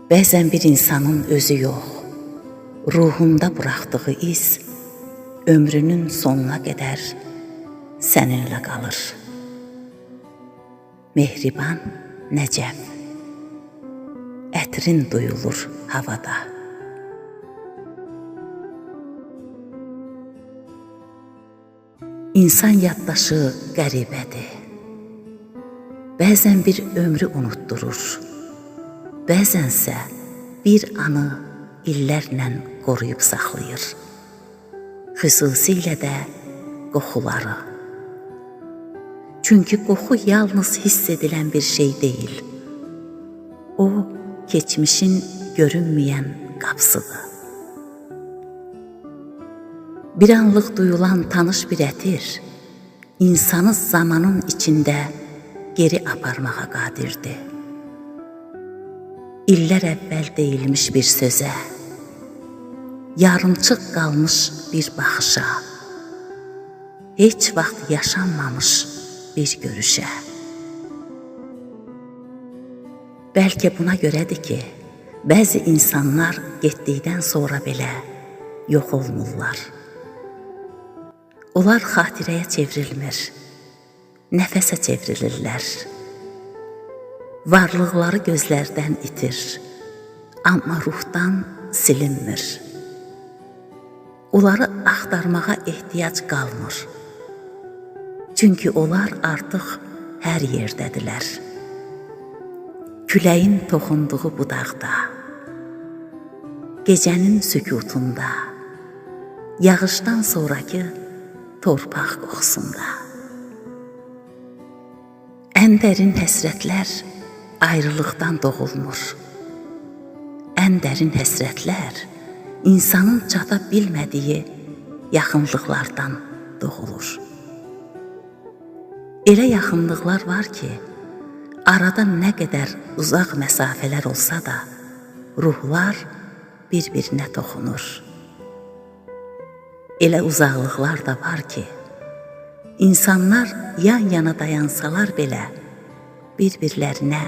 Bəzən bir insanın özü yox, ruhunda buraxdığı iz ömrünün sonuna qədər səninlə qalır. Mehriban Nəcəf, ətrin duyulur havada. İnsan yaddaşı qəribədir. Bəzən bir ömrü unutdurur. Bəzənsə bir anı illərlə qoruyub saxlayır. Xüsusilə də qoxuları. Çünki qoxu yalnız hiss edilən bir şey deyil. O, keçmişin görünməyən qapısıdır. Bir anlıq duyulan tanış bir ətir, insanı zamanın içində geri aparmağa qadirdir. İllər əvvəl deyilmiş bir sözə, yarımçıq qalmış bir baxışa, heç vaxt yaşanmamış bir görüşə. Bəlkə buna görədir ki, bəzi insanlar getdikdən sonra belə yox olmurlar. Onlar xatirəyə çevrilmir, nəfəsə çevrilirlər. Varlıqları gözlərdən itir, amma ruhdan silinmir. Onları axtarmağa ehtiyac qalmır. Çünki onlar artıq hər yerdədirlər. Küləyin toxunduğu budaqda, gecənin sükutunda, yağışdan sonraki torpaq qoxusunda. Ən dərin həsrətlər ayrılıqdan doğulmur. Ən dərin həsrətlər insanın çata bilmədiyi yaxınlıqlardan doğulur. Elə yaxınlıqlar var ki, arada nə qədər uzaq məsafələr olsa da, ruhlar bir-birinə toxunur. Elə uzaqlıqlar da var ki, insanlar yan-yana dayansalar belə bir-birlərinə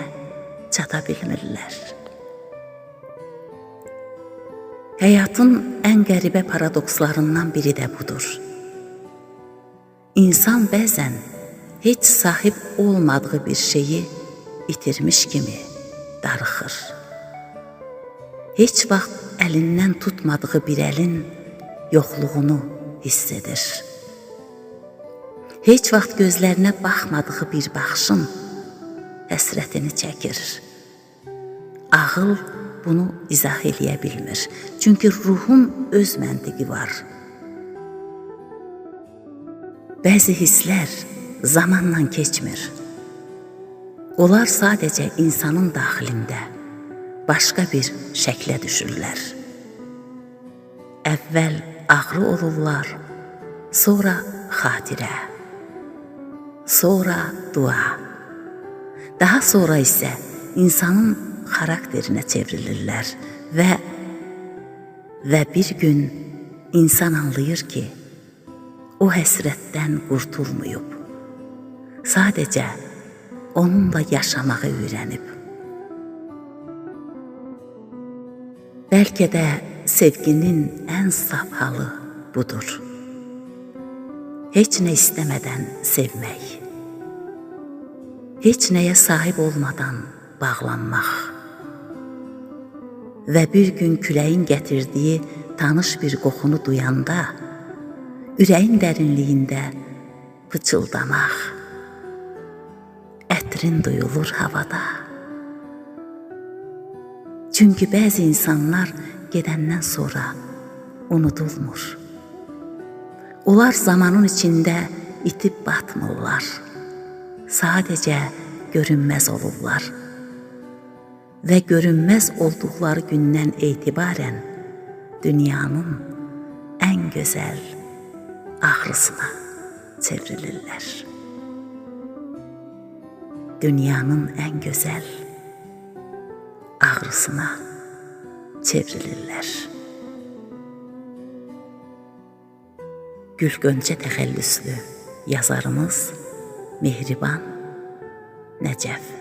çata bilmirlər. Həyatın ən qəribə paradokslarından biri də budur. İnsan bəzən heç sahib olmadığı bir şeyi itirmiş kimi darıxır. Heç vaxt əlindən tutmadığı bir əlin yoxluğunu hiss edir. Heç vaxt gözlərinə baxmadığı bir baxışın həsrətini çəkir. Ağıl bunu izah eləyə bilmir. Çünki ruhun öz məntiqi var. Bəzi hisslər zamanla keçmir. Onlar sadəcə insanın daxilində başqa bir şəklə düşürlər. Əvvəl ağrı olurlar, sonra xatirə, sonra dua, daha sonra isə insanın xarakterinə çevrilirlər və bir gün insan anlayır ki, o həsrətdən qurtulmayıb, sadəcə onunla yaşamağı öyrənib. Bəlkə də sevginin ən saf halı budur. Heç nə istəmədən sevmək, heç nəyə sahib olmadan bağlanmaq və bir gün küləyin gətirdiyi tanış bir qoxunu duyanda, ürəyin dərinliyində pıçıldamaq, ətrin duyulur havada. Çünki bəzi insanlar gedəndən sonra unudulmur. Onlar zamanın içində itib batmırlar, sadəcə görünməz olurlar. Və görünməz olduqları gündən etibarən dünyanın ən gözəl ağrısına çevrilirlər. Dünyanın ən gözəl ağrısına çevrilirlər. Gülgöncə təxəllüslü yazarımız Mehriban Nəcəf.